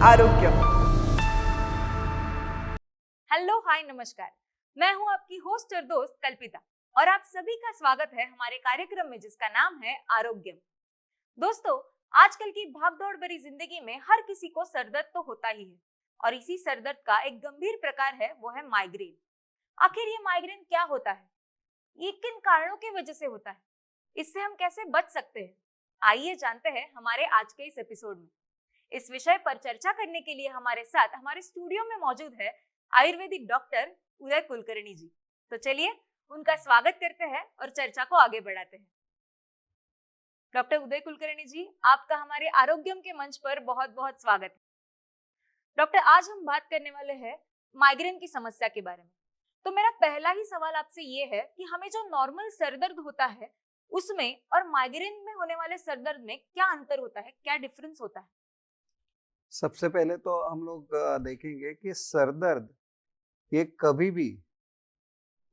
आरोग्य। Hello hi नमस्कार, मैं हूं आपकी होस्ट और दोस्त कल्पिता और आप सभी का स्वागत है हमारे कार्यक्रम में जिसका नाम है आरोग्य। दोस्तों, आजकल की भागदौड़ भरी जिंदगी में हर किसी को सरदर्द तो होता ही है और इसी सरदर्द का एक गंभीर प्रकार है वो है माइग्रेन। आखिर ये माइग्रेन क्या होता है, ये किन कारणों की वजह से होता है, इससे हम कैसे बच सकते हैं, आइए जानते हैं हमारे आज के इस एपिसोड में। इस विषय पर चर्चा करने के लिए हमारे साथ हमारे स्टूडियो में मौजूद है आयुर्वेदिक डॉक्टर उदय कुलकर्णी जी। तो चलिए उनका स्वागत करते हैं और चर्चा को आगे बढ़ाते हैं। डॉक्टर उदय कुलकर्णी जी, आपका हमारे आरोग्यम के मंच पर बहुत बहुत स्वागत है। डॉक्टर, आज हम बात करने वाले हैं माइग्रेन की समस्या के बारे में। तो मेरा पहला ही सवाल आपसे ये है कि हमें जो नॉर्मल सरदर्द होता है उसमें और माइग्रेन में होने वाले सरदर्द में क्या अंतर होता है, क्या डिफरेंस होता है? सबसे पहले तो हम लोग देखेंगे कि सर दर्द ये कभी भी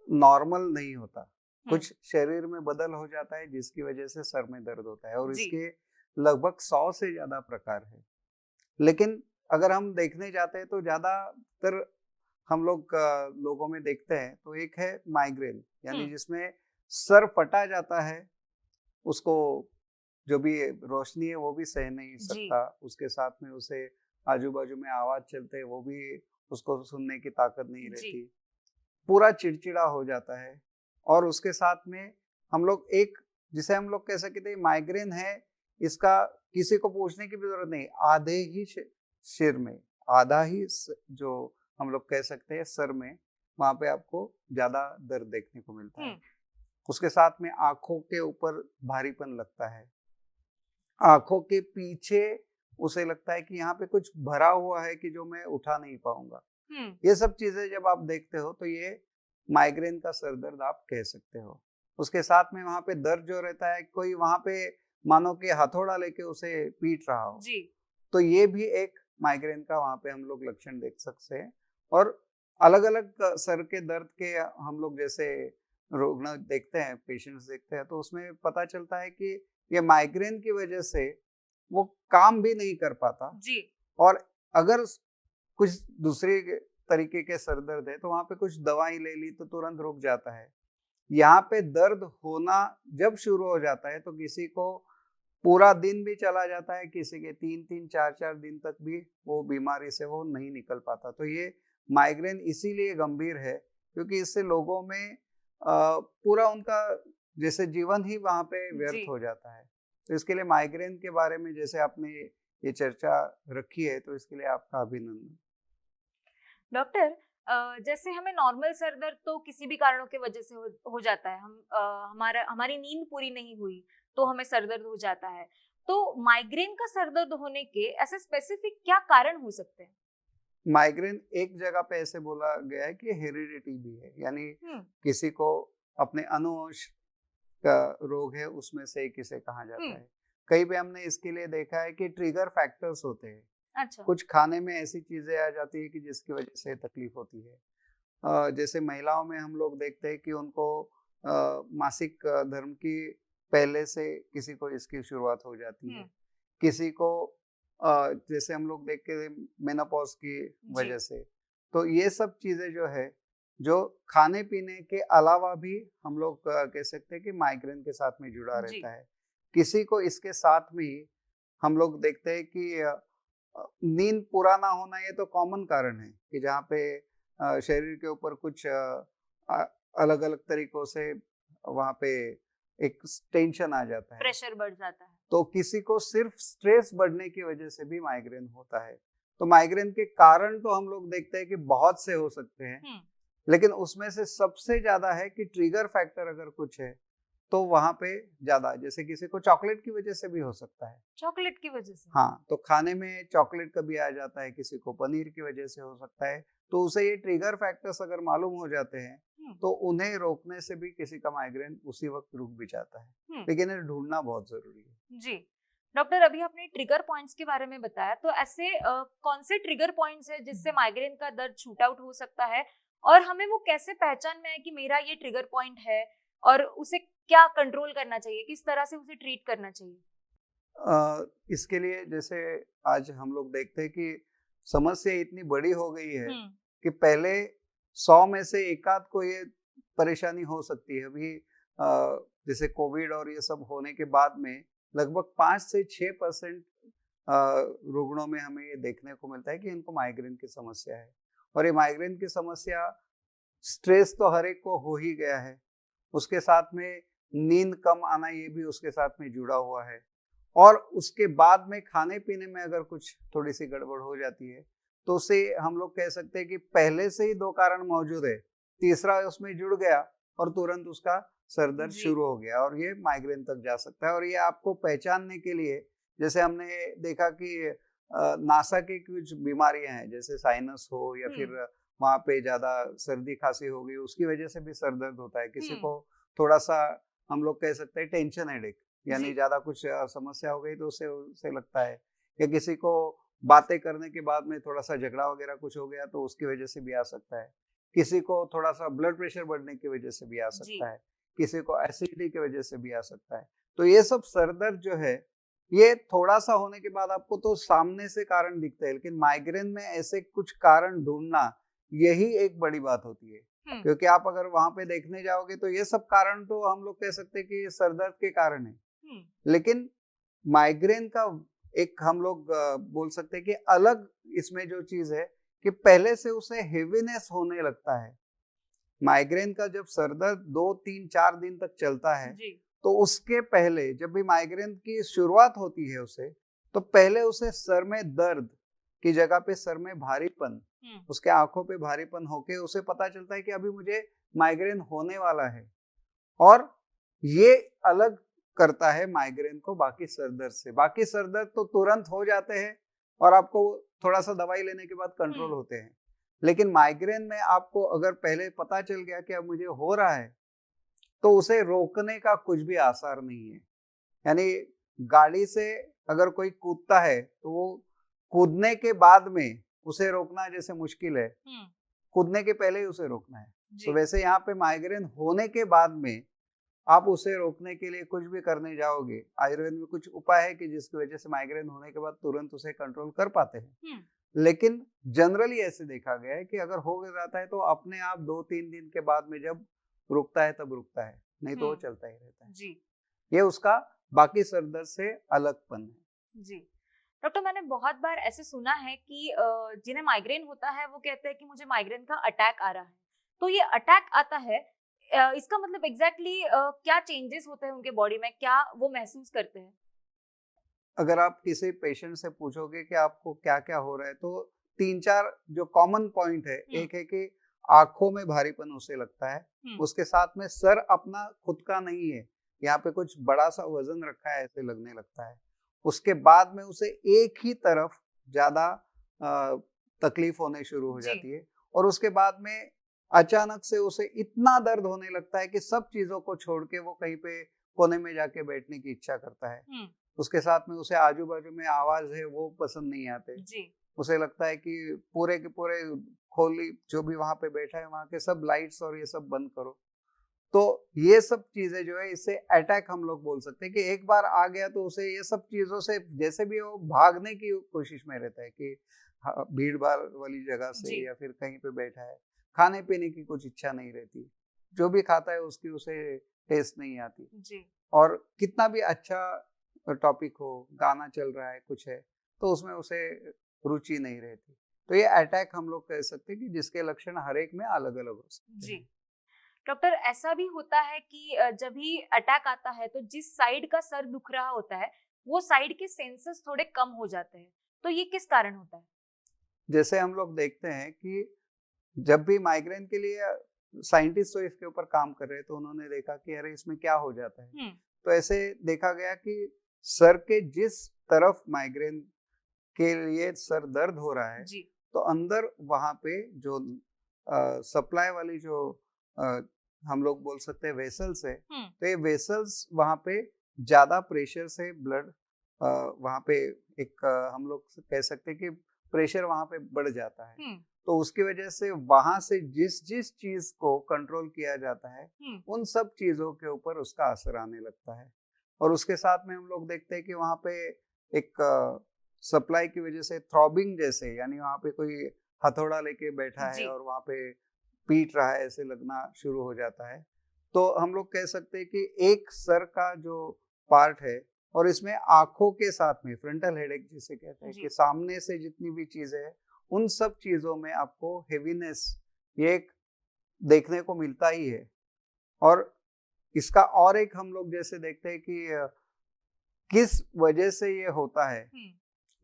नॉर्मल नहीं होता। कुछ शरीर में बदल हो जाता है जिसकी वजह से सर में दर्द होता है और इसके लगभग 100 से ज्यादा प्रकार है। लेकिन अगर हम देखने जाते हैं तो ज्यादातर हम लोग लोगों में देखते हैं तो एक है माइग्रेन, यानी जिसमें सर फटा जाता है, उसको जो भी रोशनी है वो भी सह नहीं सकता, उसके साथ में उसे आजू बाजू में आवाज चलते हैं वो भी उसको सुनने की ताकत नहीं रहती, पूरा चिड़चिड़ा हो जाता है। और उसके साथ में हम लोग एक जिसे हम लोग कह सकते हैं माइग्रेन है, इसका किसी को पूछने की भी जरूरत नहीं, आधे ही सिर में, आधा ही जो हम लोग कह सकते हैं सर में, वहां पे आपको ज्यादा दर्द देखने को मिलता है। उसके साथ में आंखों के ऊपर भारीपन लगता है, आंखों के पीछे उसे लगता है कि यहाँ पे कुछ भरा हुआ है कि जो मैं उठा नहीं पाऊंगा। ये सब चीजें जब आप देखते हो तो ये माइग्रेन का सर दर्द आप कह सकते हो। उसके साथ में वहां पे दर्द जो रहता है, कोई वहां पे मानो कि हथौड़ा लेके उसे पीट रहा हो, तो ये भी एक माइग्रेन का वहां पे हम लोग लक्षण देख सकते हैं। और अलग अलग सर के दर्द के हम लोग जैसे रोग देखते हैं, पेशेंट्स देखते हैं, तो उसमें पता चलता है कि ये माइग्रेन की वजह से वो काम भी नहीं कर पाता और अगर कुछ दूसरे तरीके के सर दर्द है तो वहां पे कुछ दवाई ले ली तो तुरंत रुक जाता है। यहाँ पे दर्द होना जब शुरू हो जाता है तो किसी को पूरा दिन भी चला जाता है, किसी के 3-3, 4-4 दिन तक भी वो बीमारी से वो नहीं निकल पाता। तो ये माइग्रेन इसीलिए गंभीर है क्योंकि इससे लोगों में पूरा उनका जैसे जीवन ही वहां पे व्यर्थ हो जाता है। तो इसके लिए माइग्रेन के बारे में जैसे आपने ये चर्चा रखी है तो इसके लिए आपका अभिनंदन। डॉक्टर, जैसे हमें नॉर्मल सर दर्द तो किसी भी कारणों की वजह से हो जाता है, हमारी नींद पूरी नहीं हुई तो हमें सर दर्द हो जाता है। तो माइग्रेन का सर दर्द होने के ऐसे स्पेसिफिक क्या कारण हो सकते हैं? माइग्रेन एक जगह पे ऐसे बोला गया है कि हेरिडिटी भी है, यानी किसी को अपने अनुवंश का रोग है उसमें से किसे कहा जाता है। कई भी हमने इसके लिए देखा है कि ट्रिगर फैक्टर्स होते हैं। अच्छा। कुछ खाने में ऐसी चीजें आ जाती है कि जिसकी वजह से तकलीफ होती है। जैसे महिलाओं में हम लोग देखते हैं कि उनको मासिक धर्म की पहले से किसी को इसकी शुरुआत हो जाती है, किसी को जैसे हम लोग देखते हैं मेनोपॉज की वजह से। तो ये सब चीजें जो है, जो खाने पीने के अलावा भी हम लोग कह सकते हैं कि माइग्रेन के साथ में जुड़ा रहता है। किसी को इसके साथ में ही हम लोग देखते हैं कि नींद पूरा ना होना, ये तो कॉमन कारण है कि जहाँ पे शरीर के ऊपर कुछ अलग अलग तरीकों से वहाँ पे एक टेंशन आ जाता है, प्रेशर बढ़ जाता है। तो किसी को सिर्फ स्ट्रेस बढ़ने की वजह से भी माइग्रेन होता है। तो माइग्रेन के कारण तो हम लोग देखते हैं कि बहुत से हो सकते हैं, लेकिन उसमें से सबसे ज्यादा है कि ट्रिगर फैक्टर अगर कुछ है तो वहां पे ज्यादा, जैसे किसी को चॉकलेट की वजह से भी हो सकता है। चॉकलेट की वजह से? हाँ, तो खाने में चॉकलेट कभी आ जाता है, किसी को पनीर की वजह से हो सकता है। तो उसे ये ट्रिगर फैक्टर्स अगर मालूम हो जाते हैं तो उन्हें रोकने से भी किसी का माइग्रेन उसी वक्त रुक भी जाता है, लेकिन ये ढूंढना बहुत जरूरी है। जी डॉक्टर, अभी आपने ट्रिगर पॉइंट्स के बारे में बताया, तो ऐसे कौन से ट्रिगर पॉइंट्स है जिससे माइग्रेन का दर्द शूट आउट हो सकता है और हमें वो कैसे पहचान में है कि मेरा ये ट्रिगर पॉइंट है और उसे क्या कंट्रोल करना चाहिए, किस तरह से उसे ट्रीट करना चाहिए? इसके लिए जैसे आज हम लोग देखते हैं कि समस्या इतनी बड़ी हो गई है कि पहले 100 में से एक आध को ये परेशानी हो सकती है। अभी जैसे कोविड और ये सब होने के बाद में लगभग 5 से 6% रुग्णों में हमें ये देखने को मिलता है कि इनको माइग्रेन की समस्या है। और ये माइग्रेन की समस्या, स्ट्रेस तो हर एक को हो ही गया है, उसके साथ में नींद कम आना ये भी उसके साथ में जुड़ा हुआ है। और उसके बाद में खाने पीने में अगर कुछ थोड़ी सी गड़बड़ हो जाती है तो उसे हम लोग कह सकते हैं कि पहले से ही 2 कारण मौजूद है, तीसरा उसमें जुड़ गया और तुरंत उसका सर दर्द शुरू हो गया और ये माइग्रेन तक जा सकता है। और ये आपको पहचानने के लिए, जैसे हमने देखा कि नासा की कुछ बीमारियां हैं, जैसे साइनस हो या फिर वहां पे ज्यादा सर्दी खांसी हो गई, उसकी वजह से भी सर दर्द होता है। किसी को थोड़ा सा हम लोग कह सकते हैं टेंशन हेडेक, यानी ज्यादा कुछ समस्या हो गई तो उसे लगता है, या किसी को बातें करने के बाद में थोड़ा सा झगड़ा वगैरह कुछ हो गया तो उसकी वजह से भी आ सकता है। किसी को थोड़ा सा ब्लड प्रेशर बढ़ने की वजह से भी आ सकता है, किसी को एसिडिटी की वजह से भी आ सकता है। तो ये सब सर दर्द जो है, ये थोड़ा सा होने के बाद आपको तो सामने से कारण दिखता है, लेकिन माइग्रेन में ऐसे कुछ कारण ढूंढना यही एक बड़ी बात होती है। क्योंकि आप अगर वहां पे देखने जाओगे तो ये सब कारण तो हम लोग कह सकते हैं कि सर दर्द के कारण है, लेकिन माइग्रेन का एक हम लोग बोल सकते हैं कि अलग इसमें जो चीज है कि पहले से उसे हेवीनेस होने लगता है। माइग्रेन का जब सर दर्द 2, 3, 4 दिन तक चलता है तो उसके पहले जब भी माइग्रेन की शुरुआत होती है उसे, तो पहले उसे सर में दर्द की जगह पे सर में भारीपन, उसके आंखों पे भारीपन होके उसे पता चलता है कि अभी मुझे माइग्रेन होने वाला है। और ये अलग करता है माइग्रेन को बाकी सर दर्द से। बाकी सर दर्द तो तुरंत हो जाते हैं और आपको थोड़ा सा दवाई लेने के बाद कंट्रोल होते हैं, लेकिन माइग्रेन में आपको अगर पहले पता चल गया कि अब मुझे हो रहा है तो उसे रोकने का कुछ भी आसार नहीं है। यानी गाड़ी से अगर कोई कूदता है तो वो कूदने के बाद में उसे रोकना जैसे मुश्किल है, कूदने के पहले ही उसे रोकना है। तो वैसे यहाँ पे माइग्रेन होने के बाद में आप उसे रोकने के लिए कुछ भी करने जाओगे, आयुर्वेद में कुछ उपाय है कि जिसकी वजह से माइग्रेन होने के बाद तुरंत उसे कंट्रोल कर पाते हैं। लेकिन जनरली ऐसे देखा गया है कि अगर हो जाता है तो अपने आप 2-3 दिन के बाद में जब रुकता है तब रुकता है, नहीं तो वो चलता ही रहता है। ये उसका बाकी सर दर्द से अलगपन है। जी डॉक्टर, मैंने बहुत बार ऐसे सुना है कि जिन्हें माइग्रेन होता है वो कहते हैं कि मुझे माइग्रेन का अटैक आ रहा है। तो ये अटैक आता है, इसका मतलब एग्जैक्टली क्या चेंजेस होते हैं उनके बॉडी में, क्या वो महसूस करते हैं? अगर आप किसी पेशेंट से पूछोगे कि आपको क्या क्या हो रहा है तो 3-4 जो कॉमन पॉइंट है, एक है कि आंखों में भारीपन उसे लगता है, उसके साथ में सर अपना खुद का नहीं है, यहाँ पे कुछ बड़ा सा वजन रखा है ऐसे लगने लगता है। उसके बाद में उसे एक ही तरफ ज्यादा तकलीफ होने शुरू हो जाती है और उसके बाद में अचानक से उसे इतना दर्द होने लगता है कि सब चीजों को छोड़ के वो कहीं पे कोने में जाके बैठने की इच्छा करता है। उसके साथ में उसे आजू बाजू में आवाज है वो पसंद नहीं आते, उसे लगता है कि पूरे के पूरे खोली जो भी वहां पे बैठा है वहां के सब लाइट्स और ये सब बंद करो। तो ये सब चीजें जो है इससे अटैक हम लोग बोल सकते हैं कि एक बार आ गया तो उसे ये सब चीजों से जैसे भी वो भागने की कोशिश में रहता है कि भीड़ भाड़ वाली जगह से या फिर कहीं पे बैठा है, खाने पीने की कुछ इच्छा नहीं रहती, जो भी खाता है उसकी उसे टेस्ट नहीं आती। और कितना भी अच्छा टॉपिक हो, गाना चल रहा है कुछ है तो उसमें उसे रुचि नहीं रहती। तो ये अटैक हम लोग कह सकते हैं कि जिसके लक्षण हर एक में अलग अलग हो सकते हैं। डॉक्टर, ऐसा भी होता है कि जब भी अटैक आता है तो जिस साइड का सर दुख रहा होता है वो साइड के सेंसेस थोड़े कम हो जाते हैं, तो ये किस कारण होता है? जैसे हम लोग देखते हैं कि जब भी माइग्रेन के लिए साइंटिस्ट तो इसके ऊपर काम कर रहे हैं तो उन्होंने देखा कि अरे इसमें क्या हो जाता है। तो ऐसे देखा गया कि सर के जिस तरफ माइग्रेन के लिए सर दर्द हो रहा है तो अंदर वहां पे जो सप्लाई वाली जो हम लोग बोल सकते हैं वेसल्स है, तो ये वेसल्स वहां पे ज्यादा प्रेशर से ब्लड वहां पे एक हम लोग कह सकते हैं कि प्रेशर वहां पे बढ़ जाता है। तो उसकी वजह से वहां से जिस जिस चीज को कंट्रोल किया जाता है उन सब चीजों के ऊपर उसका असर आने लगता है। और उसके साथ में हम लोग देखते हैं कि वहां पे एक सप्लाई की वजह से थ्रॉबिंग जैसे, यानी वहाँ पे कोई हथौड़ा लेके बैठा जी। है और वहाँ पे पीट रहा है ऐसे लगना शुरू हो जाता है। तो हम लोग कह सकते हैं कि एक सर का जो पार्ट है और इसमें आंखों के साथ में फ्रंटल हेडेक जिसे कहते हैं जी। कि सामने से जितनी भी चीजें हैं उन सब चीजों में आपको हेवीनेस ये एक देखने को मिलता ही है। और इसका और एक हम लोग जैसे देखते हैं कि किस वजह से ये होता है,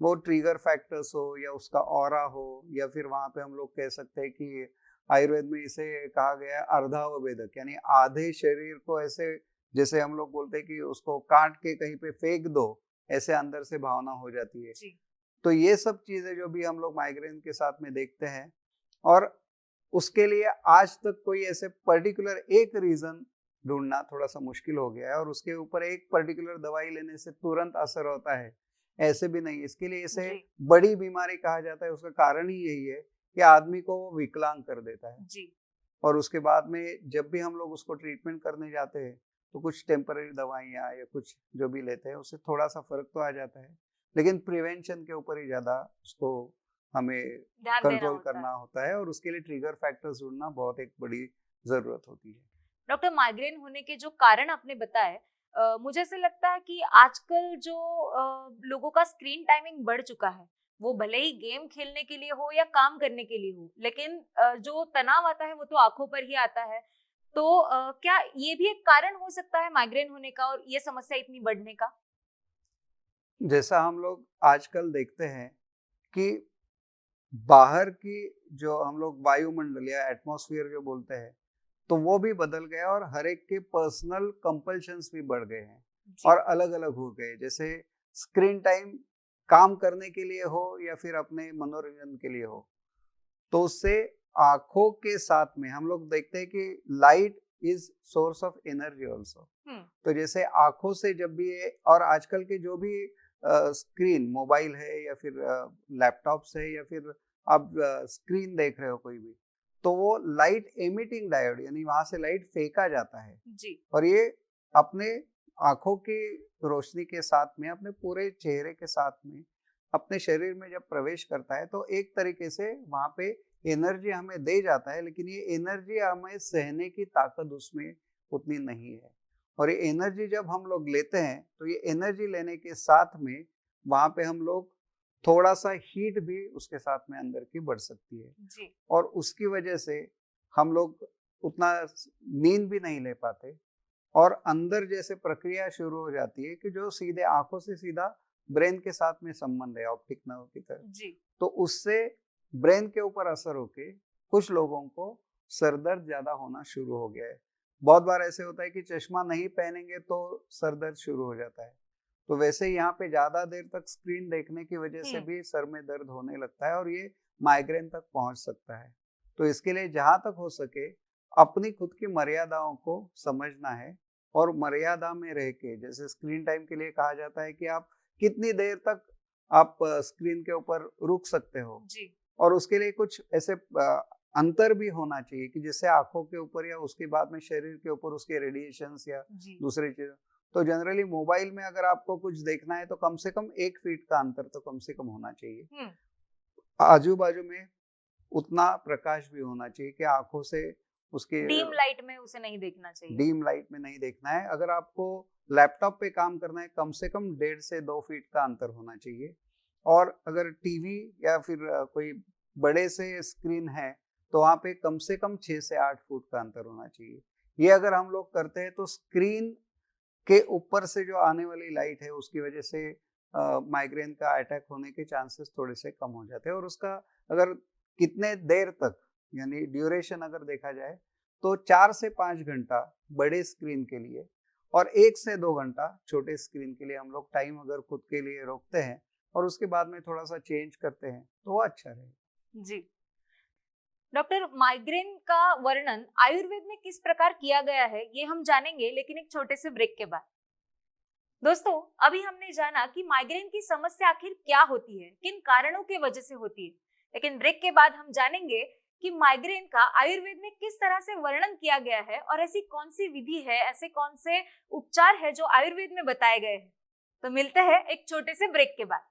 वो ट्रिगर फैक्टर्स हो या उसका ऑरा हो, या फिर वहां पे हम लोग कह सकते हैं कि आयुर्वेद में इसे कहा गया है अर्धावभेदक, यानी आधे शरीर को ऐसे, जैसे हम लोग बोलते हैं कि उसको काट के कहीं पे फेंक दो, ऐसे अंदर से भावना हो जाती है। जी। तो ये सब चीजें जो भी हम लोग माइग्रेन के साथ में देखते हैं, और उसके लिए आज तक कोई ऐसे पर्टिकुलर एक रीजन ढूंढना थोड़ा सा मुश्किल हो गया है, और उसके ऊपर एक पर्टिकुलर दवाई लेने से तुरंत असर होता है ऐसे भी नहीं। इसके लिए इसे जी। बड़ी बीमारी कहा जाता है। उसका कारण ही यही है कि आदमी को वो विकलांग कर देता है। जी। और उसके बाद में जब भी हम लोग उसको ट्रीटमेंट करने जाते हैं तो कुछ टेम्पररी दवाइयाँ या कुछ जो भी लेते हैं उससे थोड़ा सा फर्क तो आ जाता है, लेकिन प्रिवेंशन के ऊपर ही ज़्यादा उसको हमें ध्यान देना कंट्रोल होता है। करना होता है, और उसके लिए ट्रिगर फैक्टर्स ढूंढना बहुत एक बड़ी ज़रूरत होती है। डॉक्टर, माइग्रेन होने के जो कारण आपने बताए, मुझे ऐसे लगता है कि आजकल जो लोगों का स्क्रीन टाइमिंग बढ़ चुका है, वो भले ही गेम खेलने के लिए हो या काम करने के लिए हो, लेकिन जो तनाव आता है वो तो आंखों पर ही आता है। तो क्या ये भी एक कारण हो सकता है माइग्रेन होने का और ये समस्या इतनी बढ़ने का? जैसा हम लोग आजकल देखते हैं कि बाहर की जो हम लोग वायुमंडल या एटमॉस्फेयर जो बोलते हैं, तो वो भी बदल गया और हर एक के पर्सनल कंपल्शंस भी बढ़ गए हैं जी। और अलग अलग हो गए। जैसे स्क्रीन टाइम काम करने के लिए हो या फिर अपने मनोरंजन के लिए हो, तो उससे आंखों के साथ में हम लोग देखते हैं कि light is source of energy also. तो जैसे आंखों से जब भी और आजकल के जो भी स्क्रीन मोबाइल है या फिर लैपटॉप्स है या फिर आप स्क्रीन देख रहे हो कोई भी, तो वो लाइट एमिटिंग डायोड, यानी वहां से लाइट फेंका जाता है। जी। और ये अपने आंखों की रोशनी के साथ में अपने पूरे चेहरे के साथ में अपने शरीर में जब प्रवेश करता है तो एक तरीके से वहां पे एनर्जी हमें दे जाता है, लेकिन ये एनर्जी हमें सहने की ताकत उसमें उतनी नहीं है। और ये एनर्जी जब हम लोग लेते हैं तो ये एनर्जी लेने के साथ में वहां पे हम लोग थोड़ा सा हीट भी उसके साथ में अंदर की बढ़ सकती है, जी। और उसकी वजह से हम लोग उतना नींद भी नहीं ले पाते, और अंदर जैसे प्रक्रिया शुरू हो जाती है कि जो सीधे आंखों से सीधा ब्रेन के साथ में संबंध है, ऑप्टिक नर्व की तरह। जी। तो उससे ब्रेन के ऊपर असर होके कुछ लोगों को सर दर्द ज्यादा होना शुरू हो गया है। बहुत बार ऐसे होता है कि चश्मा नहीं पहनेंगे तो सर दर्द शुरू हो जाता है। तो वैसे यहाँ पे ज्यादा देर तक स्क्रीन देखने की वजह से भी सर में दर्द होने लगता है और ये माइग्रेन तक पहुंच सकता है। तो इसके लिए जहां तक हो सके अपनी खुद की मर्यादाओं को समझना है, और मर्यादा में रह के, जैसे स्क्रीन टाइम के लिए कहा जाता है कि आप कितनी देर तक आप स्क्रीन के ऊपर रुक सकते हो, जी। और उसके लिए कुछ ऐसे अंतर भी होना चाहिए कि जिससे आंखों के ऊपर या उसके बाद में शरीर के ऊपर उसके रेडिएशंस या जी। दूसरी चीजें। तो जनरली मोबाइल में अगर आपको कुछ देखना है तो कम से कम 1 फीट का अंतर तो कम से कम होना चाहिए। आजू बाजू में उतना प्रकाश भी होना चाहिए कि आंखों से उसके डीम लाइट में उसे नहीं देखना चाहिए। डीम लाइट में नहीं देखना है। अगर आपको लैपटॉप पे काम करना है कम से कम 1.5 से 2 फीट का अंतर होना चाहिए। और अगर टीवी या फिर कोई बड़े से स्क्रीन है तो वहाँ पे कम से कम 6 से 8 फुट का अंतर होना चाहिए। ये अगर हम लोग करते हैं तो स्क्रीन के ऊपर से जो आने वाली लाइट है उसकी वजह से माइग्रेन का अटैक होने के चांसेस थोड़े से कम हो जाते हैं। और उसका अगर कितने देर तक, यानी ड्यूरेशन अगर देखा जाए तो 4 से 5 घंटा बड़े स्क्रीन के लिए और 1 से 2 घंटा छोटे स्क्रीन के लिए हम लोग टाइम अगर खुद के लिए रोकते हैं और उसके बाद में थोड़ा सा चेंज करते हैं तो वो अच्छा रहेगा। जी। डॉक्टर, माइग्रेन का वर्णन आयुर्वेद में किस प्रकार किया गया है ये हम जानेंगे, लेकिन एक छोटे से ब्रेक के बाद। दोस्तों, अभी हमने जाना कि माइग्रेन की समस्या आखिर क्या होती है, किन कारणों की वजह से होती है, लेकिन ब्रेक के बाद हम जानेंगे कि माइग्रेन का आयुर्वेद में किस तरह से वर्णन किया गया है और ऐसी कौन सी विधि है, ऐसे कौन से उपचार है जो आयुर्वेद में बताए गए हैं। तो मिलते हैं एक छोटे से ब्रेक के बाद।